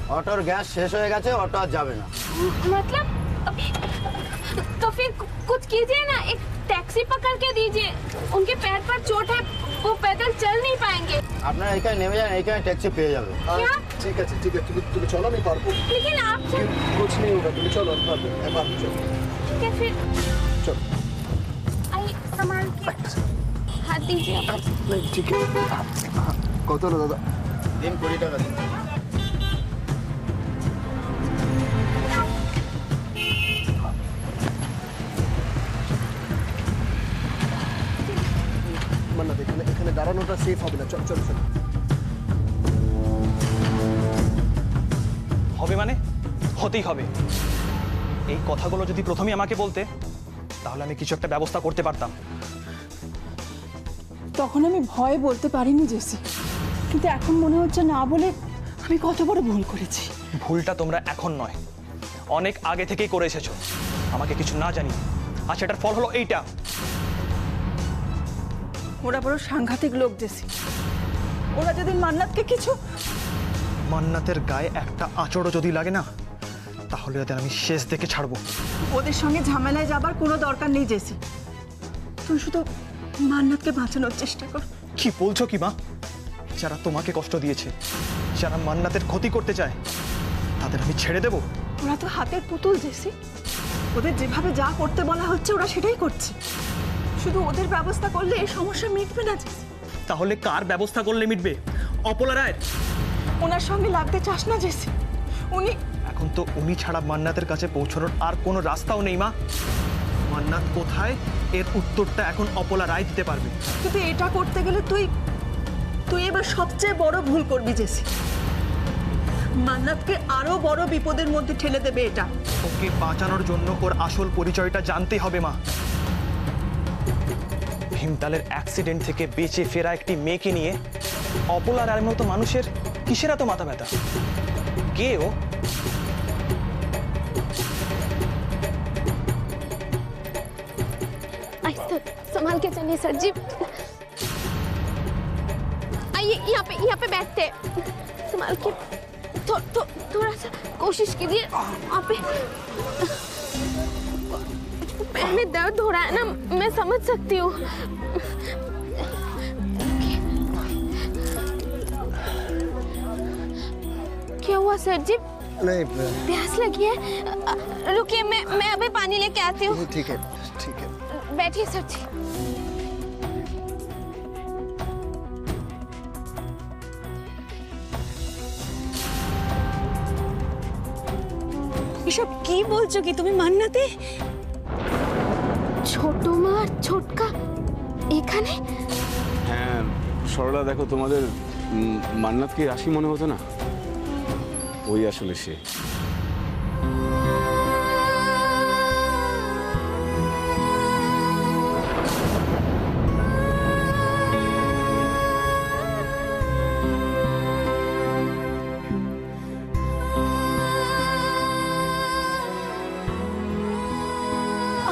Auteur gas शेष हो गया, ऑटो आज जावे ना। मतलब तो फिर कुछ कीजिए ना, एक टैक्सी पकड़ के दीजिए। उनके पैर पर चोट है, वो पैदल चल नहीं पाएंगे। আপনারা এখানে নেমে যান, এখানে ট্যাক্সি পেয়ে যাবে। क्या? ठीक है তুমি চলো, আমি পারবো। लेकिन आप कुछ नहीं होगा, তুমি চলো, আমি পারবো। চলো। ठीक है फिर चलो। आई संभाल के हाथ दीजिए। नहीं ठीक है। কত হলো দাদা? दिन 20 টাকা দিন। মানে এখানে দাঁড়ানোটা সেফ হবে না। চল চল চল। হবে মানে হতেই হবে। এই কথাগুলো যদি প্রথমেই আমাকে বলতে, তাহলে আমি কিছু একটা ব্যবস্থা করতে পারতাম। তখন আমি ভয়ে বলতে পারিনি জেসি, কিন্তু এখন মনে হচ্ছে না বলে আমি কত বড় ভুল করেছি। ভুলটা তোমরা এখন নয়, অনেক আগে থেকেই করে এসেছো, আমাকে কিছু না জানি। আর সেটার ফল হলো এইটা। ওরা বড় সাংঘাতিক লোক জেসি। ওরা যদি মান্নাতকে কিছু, মান্নাতের গায়ে একটা আঁচড়ও যদি লাগে না, তাহলে ওদের আমি শেষ দেখে ছাড়বো। ওদের সঙ্গে ঝামেলায় যাবার কোনো দরকার নেই জেসি। তুই শুধু মান্নাতকে বাঁচানোর চেষ্টা কর। কি বলছো কি মা? যারা তোমাকে কষ্ট দিয়েছে, যারা মান্নাতের ক্ষতি করতে চায়, তাদের আমি ছেড়ে দেব? ওরা তো হাতের পুতুল জেসি। ওদের যেভাবে যা করতে বলা হচ্ছে ওরা সেটাই করছে। শুধু ওদের ব্যবস্থা করলে এই সমস্যা মিটবে না জেসি। তাহলে কার ব্যবস্থা করলে মিটবে? অপলা রায়ের? ওনার সঙ্গে লাগতে চাস না জেসি। উনি এখন তো উনি ছাড়া মান্নাতের কাছে পৌঁছানোর আর কোনো রাস্তাও নেই মা। মান্নাত কোথায়, এর উত্তরটা এখন অপলা রায় দিতে পারবে। কিন্তু এটা করতে গেলে তুই এবার সবচেয়ে বড় ভুল করবি জেসি। মান্নাতকে আরো বড় বিপদের মধ্যে ঠেলে দেবে এটা। ওকে বাঁচানোর জন্য ওর আসল পরিচয়টা জানতে হবে মা। ভীমতালের অ্যাক্সিডেন্ট থেকে বেঁচে ফেরা একটি মেয়েকে নিয়ে অপলা রায়ের মতো মানুষের কিসের এত মাথা ব্যথা? কে ও? संभाल के चलिए सर जी। आइए यहाँ पे बैठते हैं। संभाल के थोड़ा सा कोशिश कीजिए। यहाँ पे पैर में दर्द हो रहा है ना, मैं समझ सकती हूँ। क्या हुआ सर जी? नहीं प्यास लगी है? रुकिए, मैं अभी पानी लेके आती हूँ। ठीक है ठीक है। बैठिए सर जी। এসব কি বলছো কি তুমি মান্নাতে? ছোট মা আর ছোটকা এখানে? হ্যাঁ সরলা, দেখো তোমাদের মান্নাতকে রাশি মনে হতো না? ওই আসলে সে।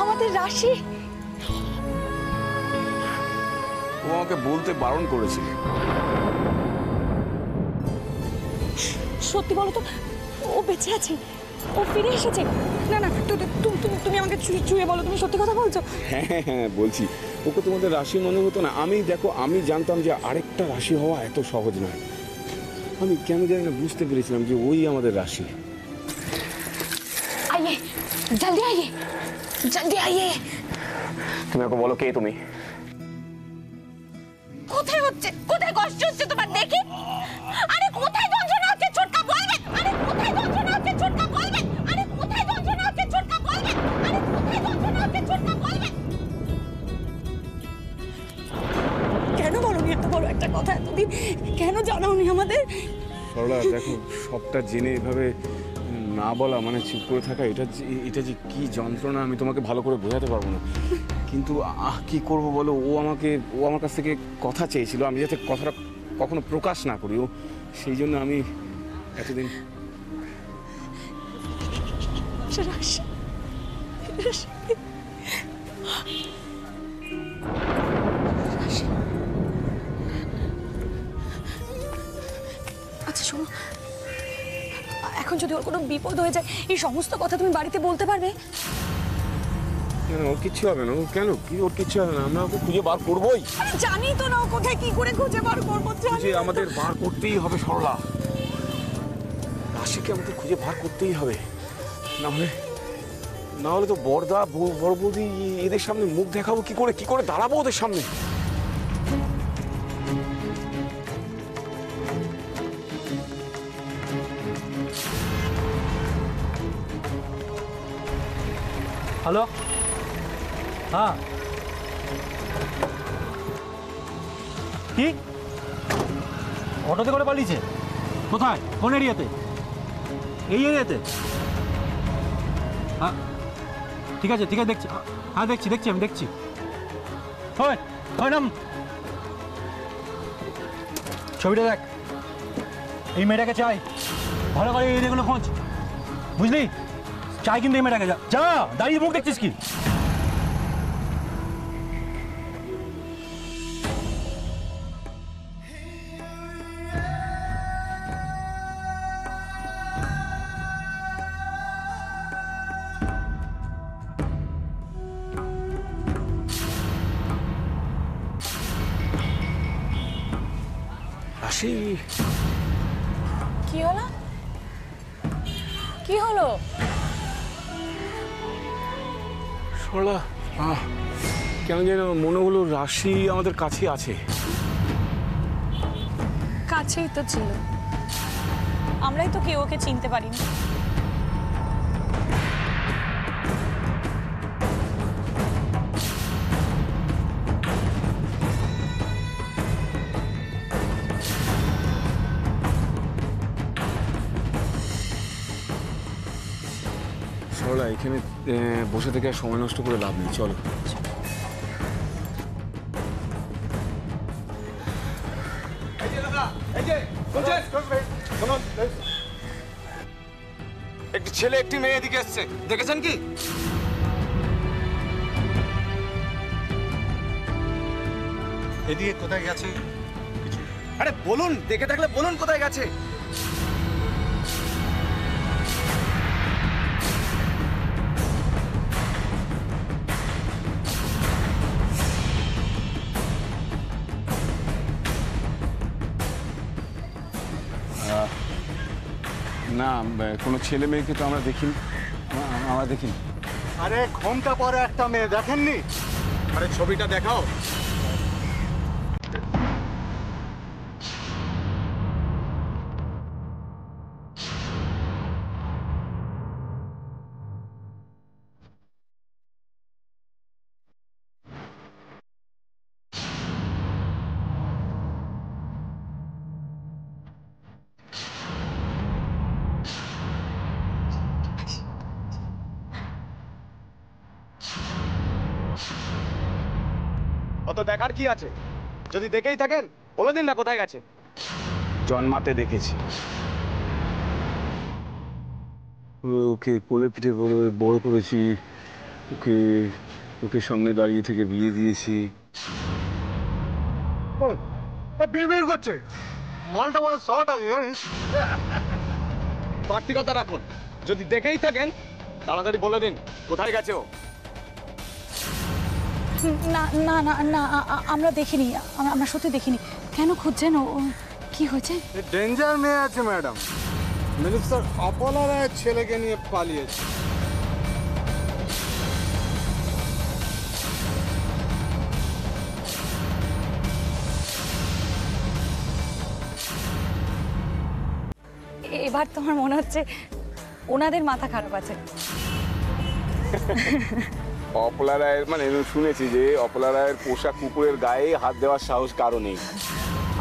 আমাদের রাশি? ও আমাকে বলতে বারণ করেছিল। সত্যি বলো তো, ও বেঁচে আছে? ও ফিরে এসেছে? না না, তুমি আমাকে চুয়ে বলো, তুমি সত্যি কথা বলছো? হ্যাঁ হ্যাঁ হ্যাঁ বলছি। ওকে তোমাদের রাশি মনে হতো না? আমি জানতাম যে আরেকটা রাশি হওয়া এত সহজ নয়। আমি কেন জানি না বুঝতে পেরেছিলাম যে ওই আমাদের রাশি। आइए जल्दी आइए, जल्दी आइए। তুমি ওকে বলো কে তুমি? কোথায় হচ্ছে, কোথায় কষ্ট হচ্ছে তোমার দেখি? আরে কোথায় যন্ত্রণা হচ্ছে ছোটকা বলবেন? আরে কোথায় যন্ত্রণা হচ্ছে ছোটকা বলবেন? আরে কোথায় যন্ত্রণা হচ্ছে ছোটকা বলবেন? আরে কোথায় যন্ত্রণা হচ্ছে ছোটকা বলবেন? কেন বলোনি এত বড় একটা কথা এতদিন? কেন জানাওনি আমাদের? সরলা দেখো, সবটা জেনে এভাবে না বলা মানে চুপ করে থাকা, এটা যে কি যন্ত্রণা আমি তোমাকে ভালো করে বোঝাতে পারবো না। কিন্তু কি করব বলো, ও আমার কাছ থেকে কথা চেয়েছিল, আমি যাতে কথাটা কখনো প্রকাশ না করি, ও সেই জন্য আমি এতদিন। আচ্ছা শোনো, এখন যদি ওর কোনো বিপদ হয়ে যায় এই সমস্ত কথা তুমি বাড়িতে বলতে পারবে? কেন ওর কিচ্ছু হবে না? ও কেন কি ওর কিচ্ছু হবে না? আমরা ওকে খুঁজে বার করবোই। আরে জানি তো না ও কোথায় কি করে খুঁজে বার করবো, যে আমাদের বার করতেই হবে সরলা, রাশিকে আমাদের খুঁজে বার করতেই হবে, না হলে তো বড়দা বড় বৌদি এদের সামনে মুখ দেখাবো কি করে দাঁড়াবো ওদের সামনে? হ্যালো, হ্যাঁ কি অটোতে করে পালিয়েছে? কোথায়, কোন এরিয়াতে? এই এরিয়াতে? হ্যাঁ ঠিক আছে দেখছি, হ্যাঁ দেখছি আমি দেখছি। নাম ছবিটা দেখ, এই মেয়েটাকে চাই, ভালো করে এই এরিয়াগুলো খোঁজ, বুঝলি? চাই কিন্তু এই মেয়েটাকে, যা দাঁড়িয়ে মুখ দেখছিস কি? রাশি কি হলো? কি হলো? সরলা, কেন যেন মনে হলো রাশি আমাদের কাছে আছে। কাছেই তো ছিল, আমরাই তো কেউ ওকে চিনতে পারিনি। সরলা, এখানে বসে থেকে আর সময় নষ্ট করে লাভ নেই, চলো। একটি ছেলে একটি মেয়ে এদিকে এসছে, দেখেছেন কি? এদিকে কোথায় গেছে? আরে বলুন, দেখে থাকলে বলুন কোথায় গেছে। না, কোনো ছেলে মেয়েকে তো আমরা দেখিনি। আরে ঘন্টা পরে একটা মেয়ে দেখেননি? আরে ছবিটা দেখাও। অত দেখার কি আছে? যদি দেখেই থাকেন বলে দিন না কোথায় গেছে। জন্মাতে দেখেছি, ওকে কোলে পিঠে বড় করেছি, ওকে সঙ্গে দাঁড়িয়ে থেকে বিয়ে দিয়েছি। বিড়বিড় করছে, মালটা বড় শর্ট আছে। প্রাকটিকতা রাখুন, যদি দেখেই থাকেন তাড়াতাড়ি বলে দিন কোথায় গেছে ও। না না না না, আমরা দেখিনি, আমরা সত্যি দেখিনি। কেন খুঁজছেন? ও কি হয়েছে? ডেঞ্জার মেয়ে আছে ম্যাডাম, মিনিস্টার অপলা রায়ের ছেলেকে নিয়ে পালিয়েছে। এবার তো আমার মনে হচ্ছে ওনাদের মাথা খারাপ আছে। অপলা রায়ের মানে শুনেছি যে অপলা রায়ের পোষা কুকুরের গায়ে হাত দেওয়ার সাহস কারো নেই।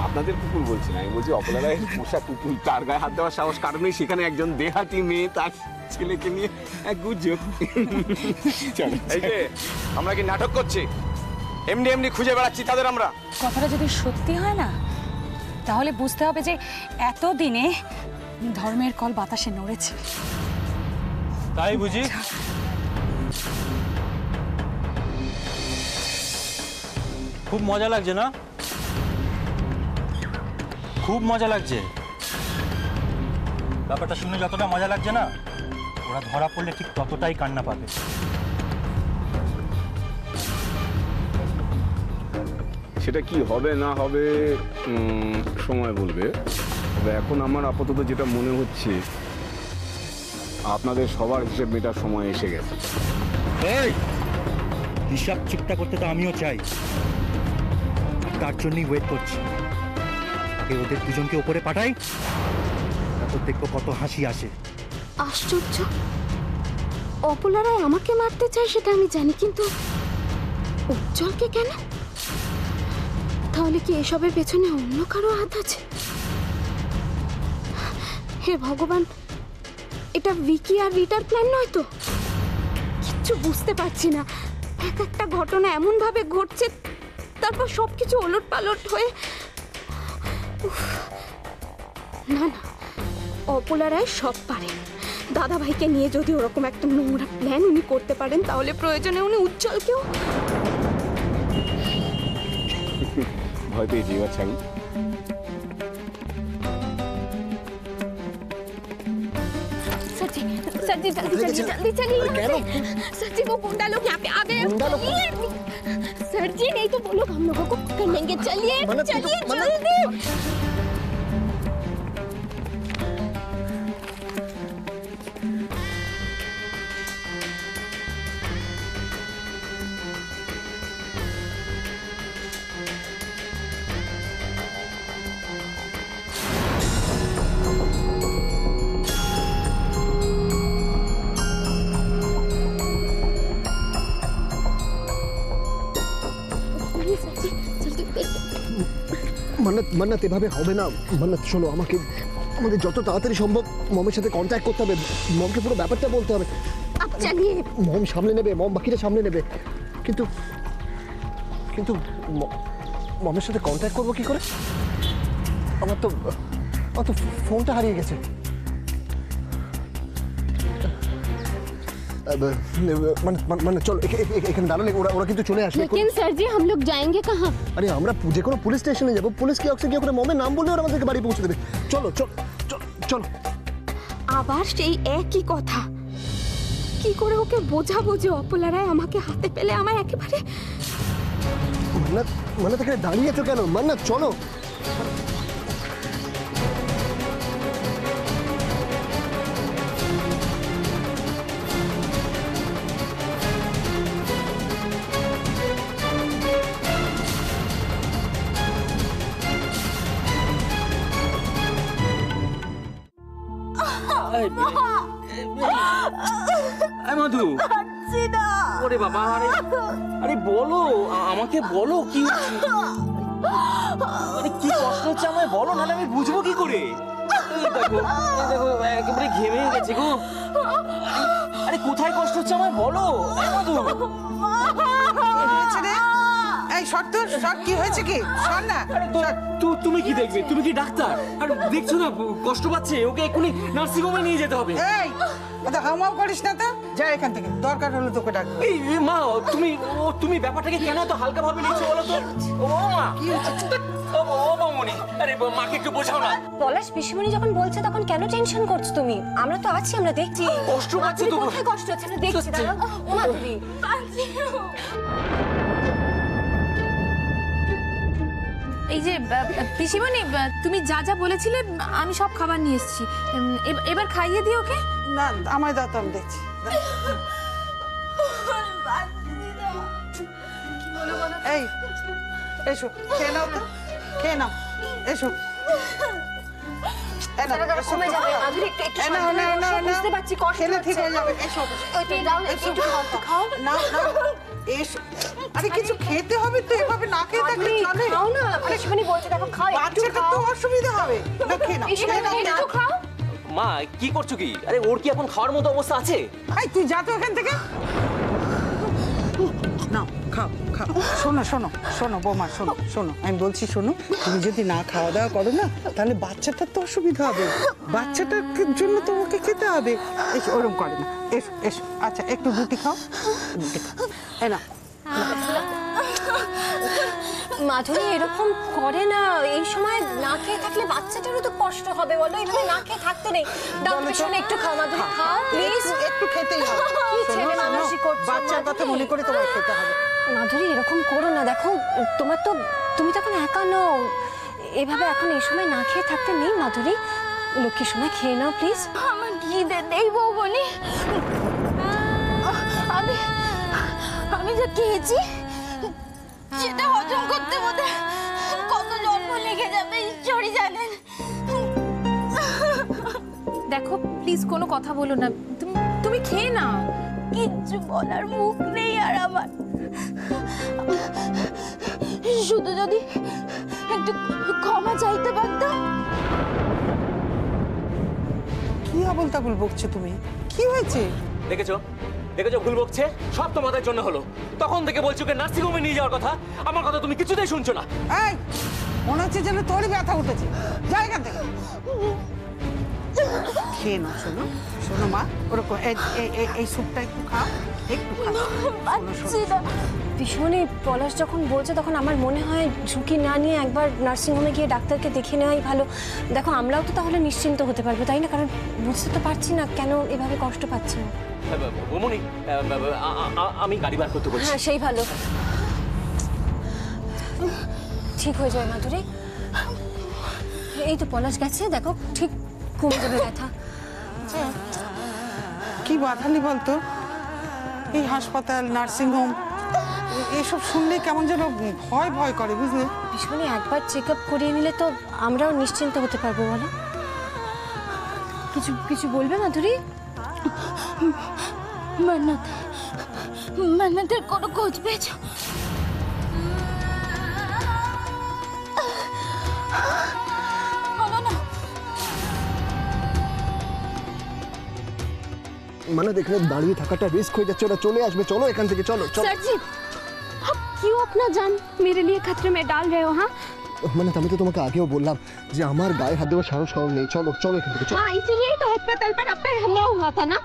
আপনাদের কুকুর বলছি না, আমি বলছি অপলা রায়ের পোষা কুকুর, তার গায়ে হাত দেওয়ার সাহস কারো নেই। সেখানে একজন দেহাতি মেয়ে তার ছেলেকে নিয়ে এক গুজব। এই যে আমরা কি নাটক করছি? এমনি খুঁজে বেড়াচ্ছি তাদের আমরা। কথাটা যদি সত্যি হয় না, তাহলে বুঝতে হবে যে এতদিনে ধর্মের কল বাতাসে নড়েছে। তাই বুঝি? খুব মজা লাগছে না? খুব মজা লাগছে। ব্যাপারটা শুনে যতটা মজা লাগছে না, ওরা ধরা পড়লে ঠিক ততটাই কান্না পাবে। সেটা কি হবে না হবে সময় বলবে। তবে এখন আমার আপাতত যেটা মনে হচ্ছে, আপনাদের সবার হিসেব মেটার সময় এসে গেছে। এই হিসাব চুক্তা করতে তো আমিও চাই, তার জন্যই ওয়েট করছি। আগে ওদের দুজনকে উপরে পাঠাই, তারপর দেখবো কত হাসি আসে। আশ্চর্য, অপলারা আমাকে মারতে চায় সেটা আমি জানি, কিন্তু উজ্জ্বলকে কেন? তাহলে কি এসবের পেছনে অন্য কারো হাত আছে? হে ভগবান, এটা ভিকি আর রিটার প্ল্যান নয় তো? কিচ্ছু বুঝতে পারছি না। এক একটা ঘটনা এমন ভাবে ঘটছে, তারপর সবকিছু ওলট পালট হয়ে। উফ, না না, অপলারায় সব পারে। দাদা ভাইকে নিয়ে যদি ওরকম একটা নোংরা প্ল্যান উনি করতে পারেন, তাহলে প্রয়োজনে উনি উজ্জ্বলকেও। ভয় পেয়েছি বাচ্চা আমি। सर जी जल्दी चलिए यहाँ से। सर जी वो गुंडा लोग यहाँ पे आ गए। सर जी नहीं तो वो लोग हम लोगों को पकड़ लेंगे। चलिए चलिए जल्दी। মান্নাত মান্নাত এভাবে হবে না। মান্নাত শোনো, আমাদের যত তাড়াতাড়ি সম্ভব মমের সাথে কন্ট্যাক্ট করতে হবে। মমকে পুরো ব্যাপারটা বলতে হবে। अब चलिए। মম সামলে নেবে, মম বাকিটা সামলে নেবে। কিন্তু কিন্তু মমের সাথে কন্ট্যাক্ট করবো কি করে? আমার তো ফোনটা হারিয়ে গেছে। মানে চলো এখানে দাঁড়ালে ওরা কিন্তু চলে আসবে। लेकिन सर जी हम लोग जाएंगे कहाँ? আরে আমরা যে কোনো পুলিশ স্টেশনে যাবো, পুলিশ কি অক্সে গিয়ে করে মমের নাম বললে ওরা আমাদেরকে বাড়ি পৌঁছে দেবে। চলো চলো চলো। আবার সেই একই কথা। কি করে ওকে বোঝাবো যে অপলারায় আমাকে হাতে পেলে আমায় একেবারে। মান্নাত এখানে দাঁড়িয়েছো কেন? মান্নাত চলো। মধু, ওরে বাবা, আরে বলো আমাকে, বলো কি হচ্ছে? আরে কি কষ্ট হচ্ছে আমায় বলো, নাহলে আমি বুঝবো কি করে? দেখো একেবারে ঘেমে গেছে গো। আরে কোথায় কষ্ট হচ্ছে আমায় বলো মধু। এই শর্ত সব কি হয়েছে কি? শোন না, তুমি কি দেখবে? তুমি কি ডাক্তার? আর দেখছো না কষ্ট পাচ্ছে, ওকে এক্ষুনি নার্সিং হোমে নিয়ে যেতে হবে। এই হামাও করিস না তো, যা এখান থেকে, দরকার হলে তোকে ডাকবো। এই মা, তুমি ব্যাপারটাকে কেন এত হালকা ভাবে নিচ্ছো বলো তো? ও মা, কি হচ্ছে? ও মামুনি, আরে মাকে একটু বোঝাও না। পলাশ পিসিমণি যখন বলছে তখন কেন টেনশন করছো তুমি? আমরা তো আছি, আমরা দেখছি। কষ্ট পাচ্ছে তো। কোথায় কষ্ট হচ্ছে আমরা দেখছি। দাঁড়াও ও মাধুরী, এই যে পিসিমণি, তুমি যা যা বলেছিলে আমি সব খাবার নিয়ে এসেছি। এবার খাইয়ে দিও ওকে। না আমায় দাও তো, আমি দেখছি। এই এসো, খেয়ে নাও তো, খেয়ে নাও, এসো। কমে যাবে মাধুরী, একটু বুঝতে পারছি কষ্ট খেলে ঠিক হয়ে যাবে। এসো একটু খাও। না এসো। আরে কিছু খেতে হবে তো, এভাবে না খেয়ে থাকলে চলে? খাও না, পিসিমণি বলছে দেখো খাও। বাচ্চাটা তো অসুবিধা হবে। না খেয়ে নাও, একটু খাও। মা কি করছো কি? আরে ওর কি এখন খাওয়ার মতো অবস্থা আছে? এই তুই যা তো এখান থেকে। নাও খাও খাও। শোনো বৌমা, শোনো আমি বলছি, শোনো। তুমি যদি না খাওয়া দাওয়া করো না, তাহলে বাচ্চাটার তো অসুবিধা হবে। বাচ্চাটার জন্য তোমাকে খেতে হবে। এসো, ওরকম করে না। এসো। আচ্ছা একটু রুটি খাও। এই না মাধুরী এরকম করে না, এই সময় না খেয়ে থাকলে বাচ্চাটারও তো কষ্ট হবে বলো, এইভাবে না খেয়ে থাকতে নেই। দাও পিছনে একটু খাও মাধুরী, খাও প্লিজ। একটু খেতেই হবে। কি ছেলে মানুষই করছো বাচ্চার কথা মনে করে তোমার খেতে হবে। মাধুরী এরকম করো না, দেখো তোমার তো, তুমি তো এখন একা নও, এভাবে এখন এই সময় না খেয়ে থাকতে নেই মাধুরী। লক্ষ্মী সোনা খেয়ে নাও প্লিজ। আমার খিদে নেই বৌমনি, আমি যা খেয়েছি সেটা হজম করতে বোধহয় কত জন্ম লেগে যাবে ঈশ্বরই জানেন। দেখো প্লিজ কোনো কথা বলো না, তুমি খেয়ে নাও। কিচ্ছু বলার মুখ নেই আর আমার, শুধু যদি একটু ক্ষমা চাইতে পারতাম। কি আবল তাবল বকছো তুমি? কি হয়েছে? দেখেছো দেখেছো ভুল বকছে, সব তোমাদের জন্য হলো। তখন থেকে বলছো ওকে নার্সিং হোমে নিয়ে যাওয়ার কথা, আমার কথা তুমি কিছুতেই শুনছো না। এই মনে হচ্ছে যেন তোরই ব্যথা উঠেছে, জায়গা থেকে খেয়ে নাও। শোনো শোনো মা, ওরকম এই স্যুপটা একটু খাও, একটু খাও। ভীষণই পলাশ যখন বলছে তখন আমার মনে হয় ঝুঁকি না নিয়ে একবার নার্সিংহোমে গিয়ে ডাক্তারকে দেখিয়ে নেওয়াই ভালো। দেখো আমরাও তো তাহলে নিশ্চিন্ত হতে পারবো, তাই না? কারণ বুঝতে তো পারছি না কেন এভাবে কষ্ট পাচ্ছে। বৌমনি আমি গাড়ি বার করতে বলছি। হ্যাঁ সেই ভালো, ঠিক হয়ে যাবে মাধুরী। এই তো পলাশ গেছে, দেখো ঠিক কমে যাবে ব্যথা। কি বাধালি বলতো, এই হাসপাতাল নার্সিংহোম এসব শুনলে কেমন যেন ভয় ভয় করে, বুঝলে? ভীষণই একবার চেক আপ করিয়ে নিলে তো আমরাও নিশ্চিন্ত হতে পারবো বলো। কিছু বলবে মাধুরী? মান্নাতের কোনো খোঁজ পেয়েছো? বলো না। মানে দেখলে দাঁড়িয়ে থাকাটা রিস্ক হয়ে যাচ্ছে, ওরা চলে আসবে। চলো এখান থেকে, চলো চলো। सर जी, आप क्यों अपना जान मेरे लिए खतरे में डाल रहे हो? हाँ মানে আমি তো তোমাকে আগেও বললাম যে আমার গায়ে হাত দেওয়ার সাহস কারণ নেই। চলো চলো এখান থেকে, চলো। हाँ, इसीलिए तो अस्पताल पर अब पे हमला हुआ था ना।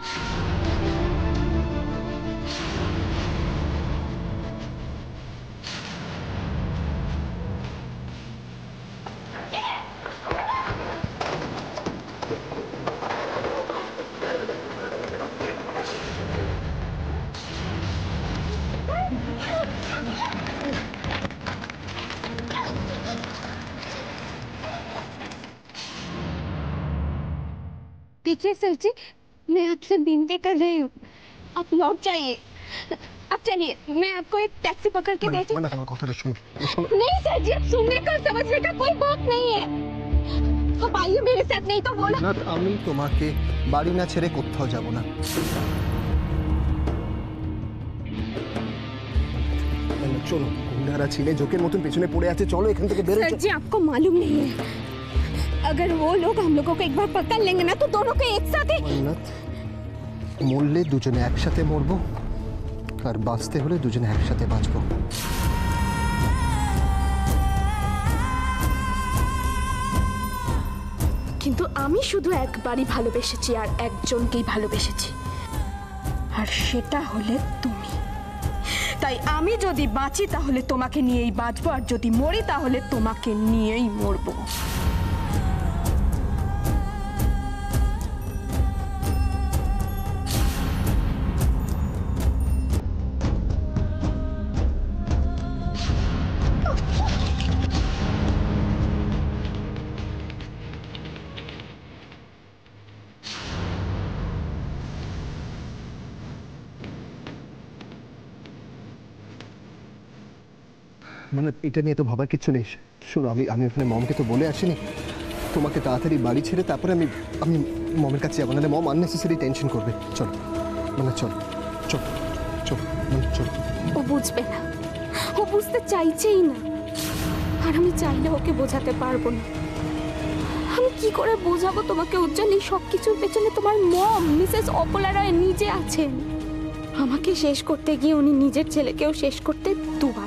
देखिए सर जी, मैं आपसे विनती कर रही हूँ, आप लौट जाइए। अब चलिए, मैं आपको एक टैक्सी पकड़ के देती हूँ। नहीं सर जी, अब सुनने का समझने का कोई बात नहीं है। अब आइए मेरे साथ, नहीं तो बोलो। না আমি তোমাকে বাড়ি না ছেড়ে কোথাও যাব না। চলো, গুন্ডারা ছিলে ঝোঁকের মতন পেছনে পড়ে আছে, চলো এখান থেকে বেরো। सर जी आपको मालूम नहीं है, अगर वो लोग हम लोगों को एक बार पकड़ लेंगे ना तो दोनों को एक साथ ही। মরলে দুজনে একসাথে মরবো, আর বাঁচতে হলে দুজনে একসাথে বাঁচবো। কিন্তু আমি শুধু একবারই ভালোবেসেছি আর একজনকেই ভালোবেসেছি, আর সেটা হলে তুমি। তাই আমি যদি বাঁচি তাহলে তোমাকে নিয়েই বাঁচবো, আর যদি মরি তাহলে তোমাকে নিয়েই মরবো। মানে এটা নিয়ে তো ভাবার কিছু নেই। শোনো, আমি ওখানে মমকে তো বলে আসিনি তোমাকে তাড়াতাড়ি বাড়ি ছেড়ে তারপরে আমি মমের কাছে যাবো, নাহলে মম আননেসেসারি টেনশন করবে। চল মানে চল চল চল মানে চল। ও বুঝবে না, ও বুঝতে চাইছেই না, আর আমি চাইলে ওকে বোঝাতে পারবো না। আমি কি করে বোঝাবো তোমাকে উজ্জ্বল, এই সব কিছুর পেছনে তোমার মম মিসেস অপলা রায় নিজে আছেন। আমাকে শেষ করতে গিয়ে উনি নিজের ছেলেকেও শেষ করতে দুবার